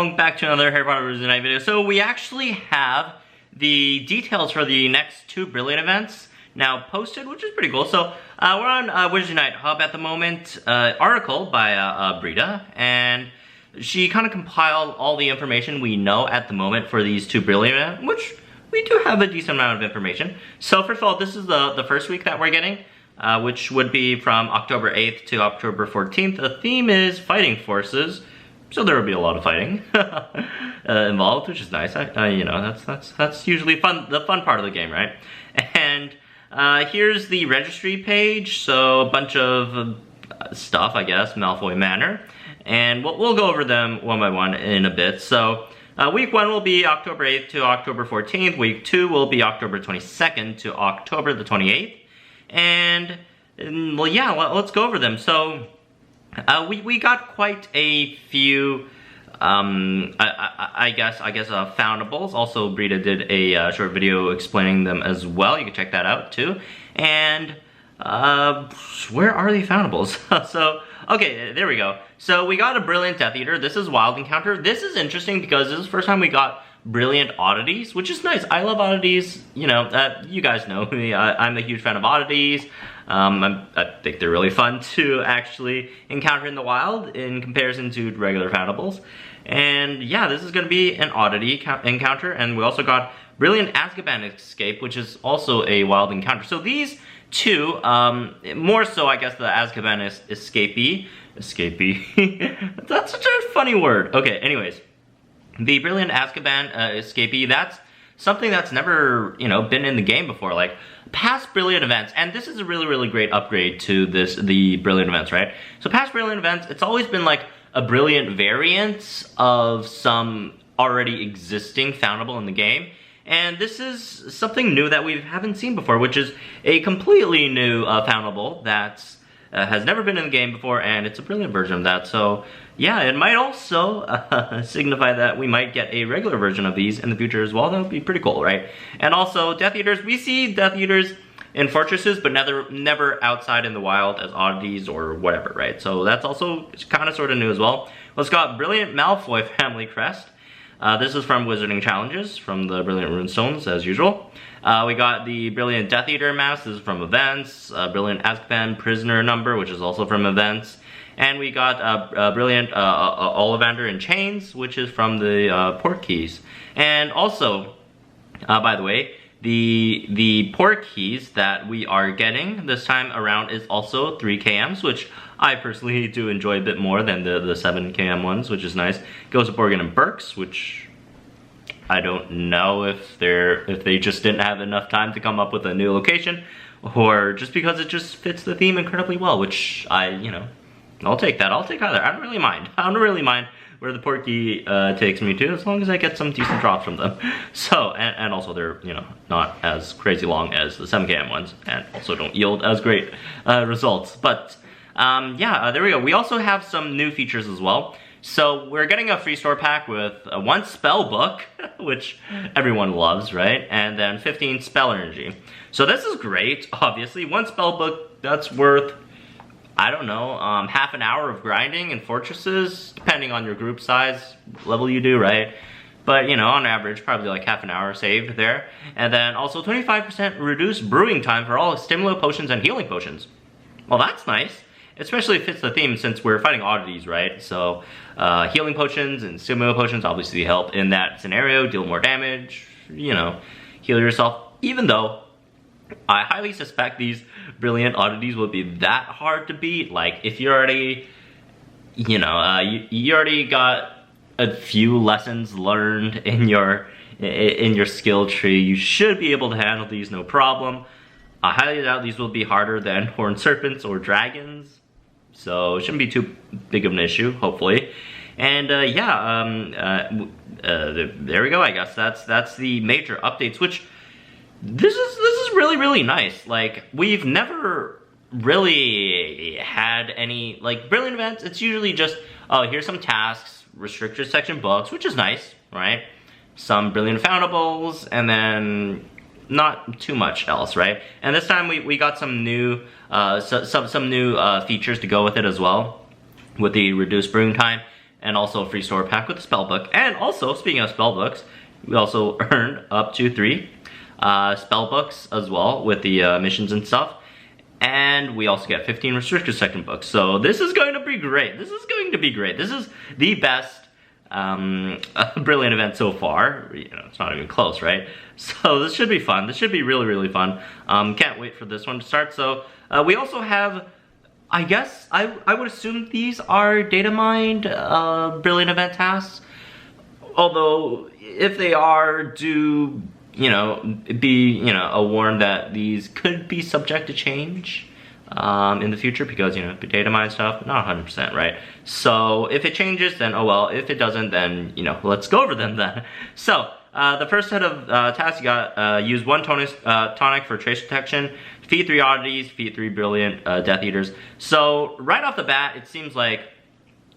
welcome back to another Harry Potter Wizards Unite video. So we actually have the details for the next two Brilliant events now posted, which is pretty cool. So we're on Wizards Unite Hub at the moment, article by Brita, and she kind of compiled all the information we know at the moment for these two Brilliant events, which we do have a decent amount of information. So first of all, this is the first week that we're getting, which would be from October 8th to October 14th. The theme is fighting forces. So there will be a lot of fighting involved, which is nice. You know, that's usually fun, the fun part of the game, right? And here's the registry page. So a bunch of stuff, I guess, Malfoy Manor, and we'll go over them one by one in a bit. So week 1 will be October 8th to October 14th. Week 2 will be October 22nd to October the 28th. And well, yeah, let's go over them. So. We got quite a few, I guess, foundables. Also, Brita did a short video explaining them as well. You can check that out too. And where are the foundables? So, okay, there we go. So we got a Brilliant Death Eater. This is Wild Encounter. This is interesting because this is the first time we got Brilliant Oddities, which is nice. I love oddities. You know, you guys know me. I'm a huge fan of oddities. I think they're really fun to actually encounter in the wild in comparison to regular foundables. And yeah, this is going to be an oddity encounter. And we also got Brilliant Azkaban Escape, which is also a wild encounter. So these two, more so I guess the Azkaban Escapee. That's such a funny word. Okay, anyways. The Brilliant Azkaban Escapee, that's something that's never, you know, been in the game before. Like, past Brilliant events, and this is a really, really great upgrade to the Brilliant events, right? So past Brilliant events, it's always been like a Brilliant variant of some already existing foundable in the game. And this is something new that we haven't seen before, which is a completely new foundable that's has never been in the game before, and it's a Brilliant version of that. So yeah, it might also signify that we might get a regular version of these in the future as well. That would be pretty cool, right? And also Death Eaters, we see Death Eaters in fortresses, but never outside in the wild as oddities or whatever, right? So that's also kind of sort of new as well. Let's got Brilliant Malfoy Family Crest. This is from Wizarding Challenges, from the Brilliant Runestones, as usual. We got the Brilliant Death Eater Mask. This is from events. Brilliant Azkaban Prisoner Number, which is also from events. And we got Brilliant Ollivander in Chains, which is from the Portkeys. And also, by the way, the Portkeys that we are getting this time around is also 3KMs, which I personally do enjoy a bit more than the 7KM ones, which is nice. Goes to Borgin and Burks, which I don't know if they just didn't have enough time to come up with a new location, or just because it just fits the theme incredibly well, which I'll take that. I'll take either. I don't really mind. I don't really mind where the Portkey takes me to, as long as I get some decent drops from them. So, and also they're, you know, not as crazy long as the 7KM ones, and also don't yield as great results. But yeah, there we go. We also have some new features as well. So we're getting a free store pack with one spell book, which everyone loves, right? And then 15 spell energy. So this is great, obviously. One spell book, that's worth, I don't know, half an hour of grinding in fortresses, depending on your group size, level you do, right? But, you know, on average, probably like half an hour saved there. And then also 25% reduced brewing time for all stimulant potions and healing potions. Well, that's nice. Especially fits the theme since we're fighting oddities, right? So, healing potions and stimulant potions obviously help in that scenario, deal more damage, you know, heal yourself. Even though I highly suspect these Brilliant oddities will be that hard to beat. Like, if you already, you know, you already got a few lessons learned in your skill tree, you should be able to handle these no problem. I highly doubt these will be harder than Horned Serpents or Dragons, so it shouldn't be too big of an issue, hopefully. And yeah, there we go. I guess that's the major updates. Which this is really, really nice. Like, we've never really had any like Brilliant events. It's usually just, oh, here's some tasks, restricted section books, which is nice, right? Some Brilliant foundables, and then not too much else, right? And this time we got some new some new features to go with it as well, with the reduced brewing time. and also a free store pack with a spell book. And also, speaking of spell books, we also earned up to 3 spell books as well with the missions and stuff. And we also get 15 restricted section books. So this is going to be great. This is going to be great. This is the best brilliant event so far. You know, it's not even close, right? So this should be fun. This should be really, really fun. Can't wait for this one to start. So we also have, I guess, I would assume these are data mined brilliant event tasks. Although, if they are, do, you know, be, you know, a warn that these could be subject to change in the future, because, you know, data mine stuff, not 100%, right? So if it changes, then oh well. If it doesn't, then, you know, let's go over them then. So the first set of tasks, you got use 1 tonic for trace detection, defeat 3 oddities, defeat 3 brilliant Death Eaters. So right off the bat, it seems like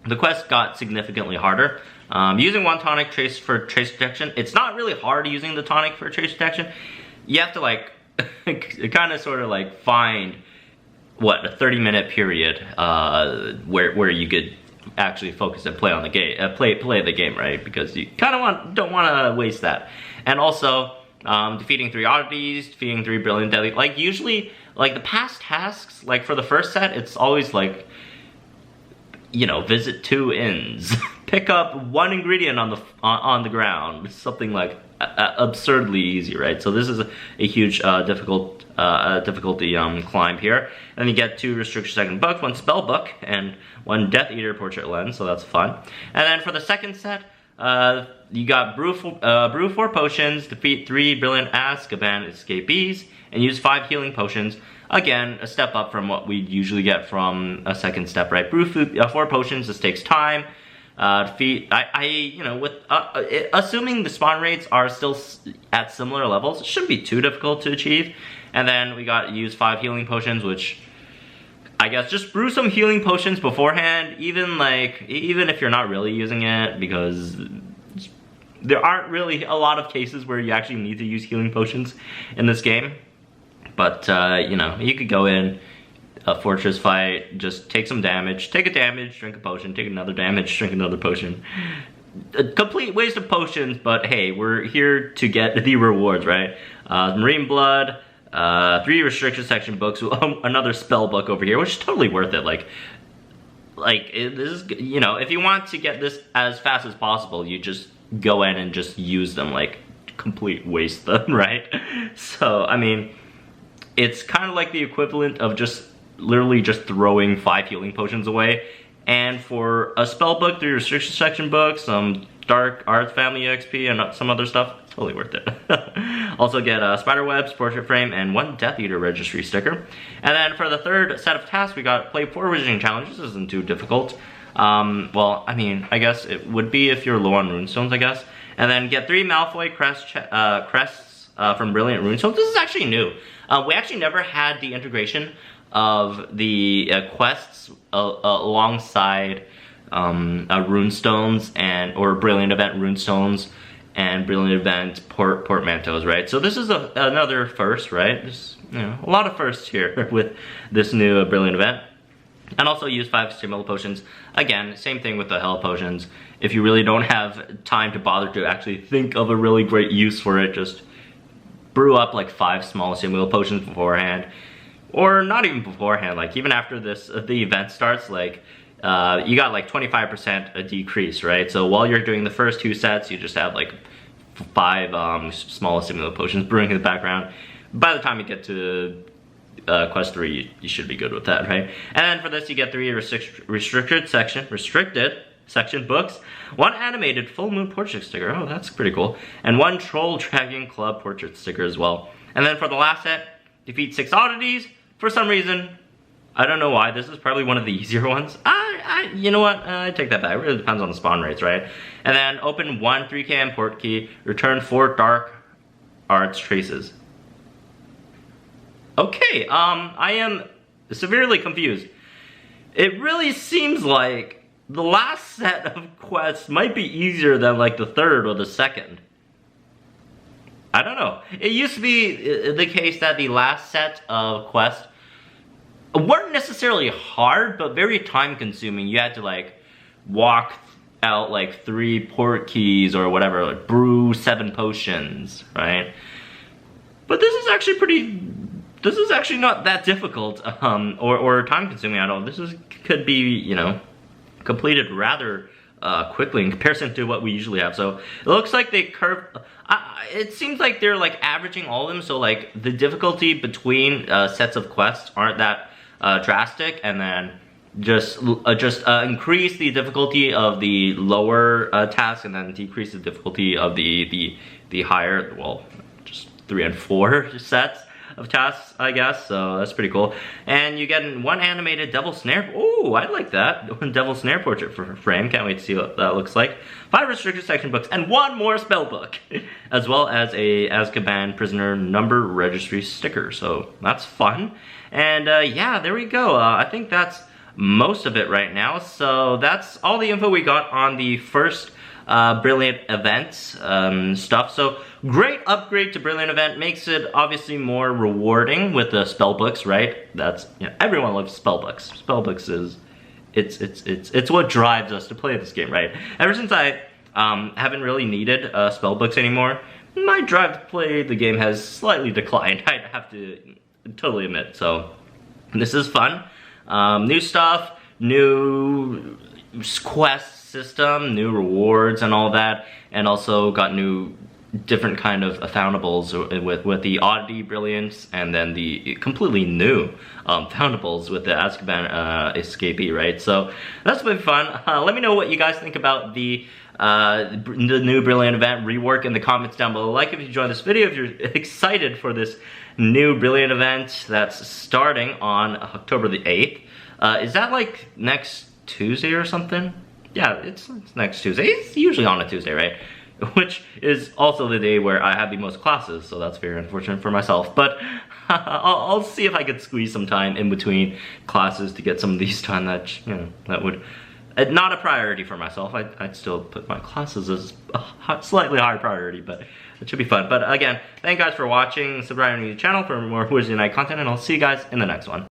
the quest got significantly harder. Using 1 tonic trace for trace detection, it's not really hard using the tonic for trace detection. You have to like kind of sort of like find what, a 30-minute period where you could actually focus and play on the game, play the game, right? Because you kind of don't want to waste that. And also defeating 3 oddities, defeating 3 brilliant deadly. Like usually, like the past tasks, like for the first set, it's always like, you know, visit 2 inns, pick up 1 ingredient on the ground, something like absurdly easy, right? So this is a huge difficulty climb here. And you get 2 restriction second books, 1 spell book, and 1 Death Eater portrait lens, so that's fun. And then for the second set, you got brew 4 potions, defeat 3 brilliant Azkaban escapees, and use 5 healing potions. Again, a step up from what we usually get from a second step, right? Brew 4 potions, this takes time. Defeat, you know, with assuming the spawn rates are still at similar levels, it shouldn't be too difficult to achieve. And then we got use 5 healing potions, which I guess just brew some healing potions beforehand, even if you're not really using it, because there aren't really a lot of cases where you actually need to use healing potions in this game. But you know, you could go in a fortress fight, just take some damage, take a damage, drink a potion, take another damage, drink another potion. A complete waste of potions, but hey, we're here to get the rewards, right? Marine Blood, 3 restricted section books, another spell book over here, which is totally worth it. This is, you know, if you want to get this as fast as possible, you just go in and just use them, like complete waste them, right? So I mean, it's kind of like the equivalent of just literally just throwing 5 healing potions away. And for a spell book, 3 restriction section books, some dark arts family XP, and some other stuff, totally worth it. Also get spiderwebs, portrait frame, and 1 Death Eater registry sticker. And then for the third set of tasks, we got play 4 wizarding challenges. This isn't too difficult. Well, I mean, I guess it would be if you're low on runestones, I guess. And then get 3 Malfoy crests from Brilliant Runestones. This is actually new. We actually never had the integration of the quests alongside runestones or Brilliant Event runestones and Brilliant Event portmanteaus, right? So this is another first, right? There's, you know, a lot of firsts here with this new Brilliant Event. And also use 5 stimulus potions. Again, same thing with the health potions. If you really don't have time to bother to actually think of a really great use for it, just brew up like 5 small stimulus potions beforehand. Or not even beforehand, like even after this, the event starts, like you got like 25% a decrease, right? So while you're doing the first 2 sets, you just have like 5 small stimulus potions brewing in the background. By the time you get to quest 3, you should be good with that, right? And then for this, you get 3 restricted section books, 1 animated full moon portrait sticker. Oh, that's pretty cool. And 1 troll dragon club portrait sticker as well. And then for the last set, defeat 6 oddities. For some reason, I don't know why, this is probably one of the easier ones. You know what, I take that back. It really depends on the spawn rates, right? And then open 1 3km Portkey, return 4 dark arts traces. Okay, I am severely confused. It really seems like the last set of quests might be easier than like the third or the second. I don't know. It used to be the case that the last set of quests weren't necessarily hard, but very time consuming. You had to like walk out like 3 Portkeys or whatever, like brew 7 potions, right? But this is actually not that difficult, or time consuming at all. Could be, you know, completed rather quickly in comparison to what we usually have. So it looks like they curved, it seems like they're like averaging all of them, so like the difficulty between sets of quests aren't that drastic, and then just increase the difficulty of the lower task, and then decrease the difficulty of the higher, well, just 3 and 4 sets of tasks, I guess. So that's pretty cool. And you get 1 animated devil snare. Oh, I like that. Devil snare portrait for frame. Can't wait to see what that looks like. 5 restricted section books and 1 more spell book, as well as a Azkaban prisoner number registry sticker. So that's fun. And yeah, there we go. I think that's most of it right now. So that's all the info we got on the first Brilliant event stuff. So great upgrade to Brilliant event, makes it obviously more rewarding with the spell books, right? That's, you know, everyone loves spell books. Spell books is it's what drives us to play this game, right? Ever since I haven't really needed spell books anymore, my drive to play the game has slightly declined. I have to totally admit. So this is fun. New stuff, new quest system, new rewards and all that, and also got new different kind of foundables with the oddity brilliance, and then the completely new foundables with the Azkaban escapee, right? So that's been fun. Let me know what you guys think about the new Brilliant event rework in the comments down below. Like if you enjoyed this video, if you're excited for this new Brilliant event that's starting on October the 8th. Is that like next Tuesday or something? Yeah, it's next Tuesday. It's usually on a Tuesday, right? Which is also the day where I have the most classes, so that's very unfortunate for myself. But I'll see if I could squeeze some time in between classes to get some of these done. That, you know, that would not a priority for myself. I'd still put my classes as a slightly higher priority, but it should be fun. But again, thank you guys for watching. Subscribe to the channel for more Wednesday night content, and I'll see you guys in the next one.